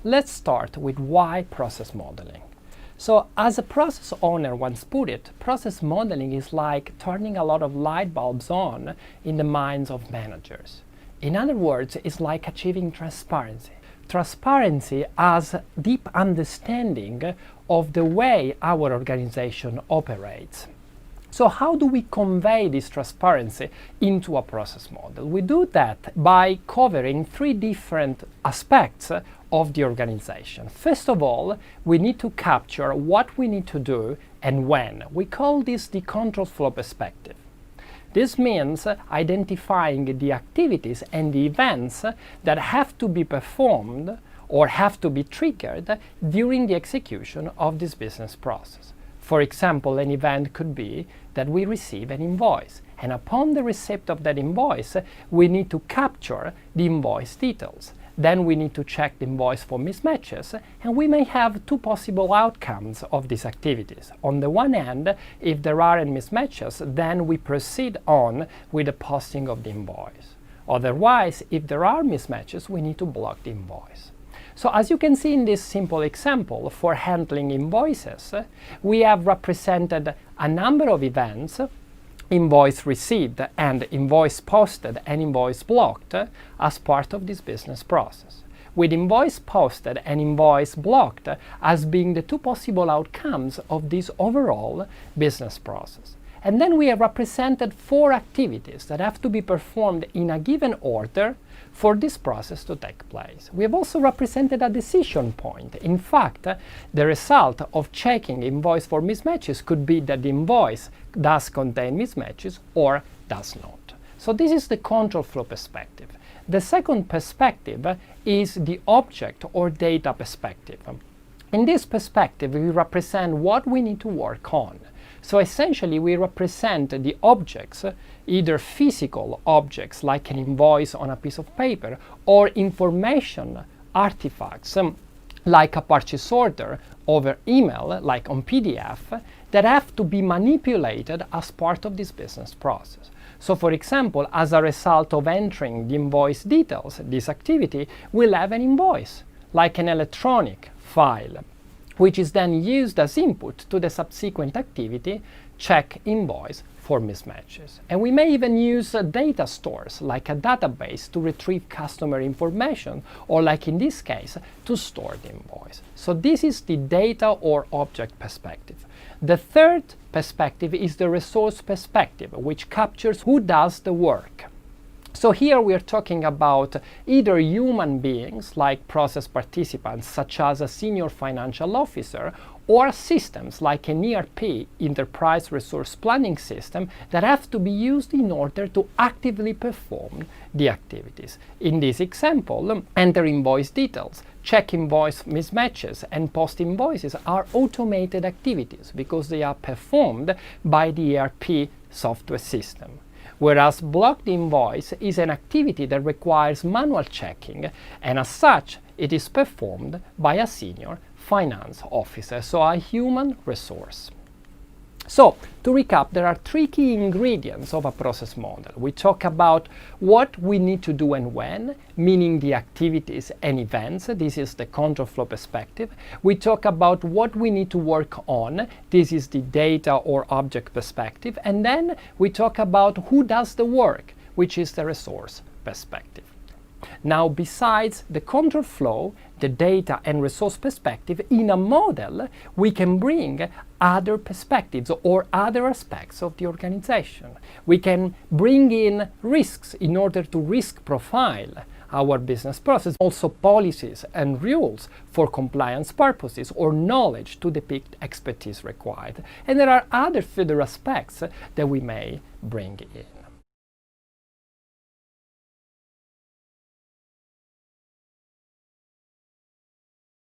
Let's start with why process modeling. So as a process owner once put it, process modeling is like turning a lot of light bulbs on in the minds of managers. In other words, it's like achieving transparency. Transparency as deep understanding of the way our organization operates. So how do we convey this transparency into a process model? We do that by covering three different aspects of the organization. First of all, we need to capture what we need to do and when. We call this the control flow perspective. This means identifying the activities and the events that have to be performed or have to be triggered during the execution of this business process. For example, an event could be that we receive an invoice, and upon the receipt of that invoice, we need to capture the invoice details. Then we need to check the invoice for mismatches, and we may have two possible outcomes of these activities. On the one hand, if there aren't mismatches, then we proceed on with the posting of the invoice. Otherwise, if there are mismatches, we need to block the invoice. So as you can see in this simple example, for handling invoices, we have represented a number of events: invoice received and invoice posted and invoice blocked as part of this business process, with invoice posted and invoice blocked as being the two possible outcomes of this overall business process. And then we have represented four activities that have to be performed in a given order for this process to take place. We have also represented a decision point. In fact, the result of checking invoice for mismatches could be that the invoice does contain mismatches or does not. So this is the control flow perspective. The second perspective is the object or data perspective. In this perspective, we represent what we need to work on. So essentially, we represent the objects, either physical objects like an invoice on a piece of paper, or information artifacts like a purchase order over email, like on PDF, that have to be manipulated as part of this business process. So for example, as a result of entering the invoice details, this activity will have an invoice, like an electronic file, which is then used as input to the subsequent activity, check invoice for mismatches. And we may even use data stores like a database to retrieve customer information, or like in this case, to store the invoice. So this is the data or object perspective. The third perspective is the resource perspective, which captures who does the work. So here we are talking about either human beings, like process participants, such as a senior financial officer, or systems like an ERP, enterprise resource planning system, that have to be used in order to actively perform the activities. In this example, enter invoice details, check invoice mismatches, and post invoices are automated activities because they are performed by the ERP software system. Whereas blocked invoice is an activity that requires manual checking, and as such, it is performed by a senior finance officer, so a human resource. So, to recap, there are three key ingredients of a process model. We talk about what we need to do and when, meaning the activities and events. This is the control flow perspective. We talk about what we need to work on. This is the data or object perspective. And then we talk about who does the work, which is the resource perspective. Now, besides the control flow, the data and resource perspective, in a model, we can bring other perspectives or other aspects of the organization. We can bring in risks in order to risk profile our business process, also policies and rules for compliance purposes, or knowledge to depict expertise required. And there are other further aspects that we may bring in.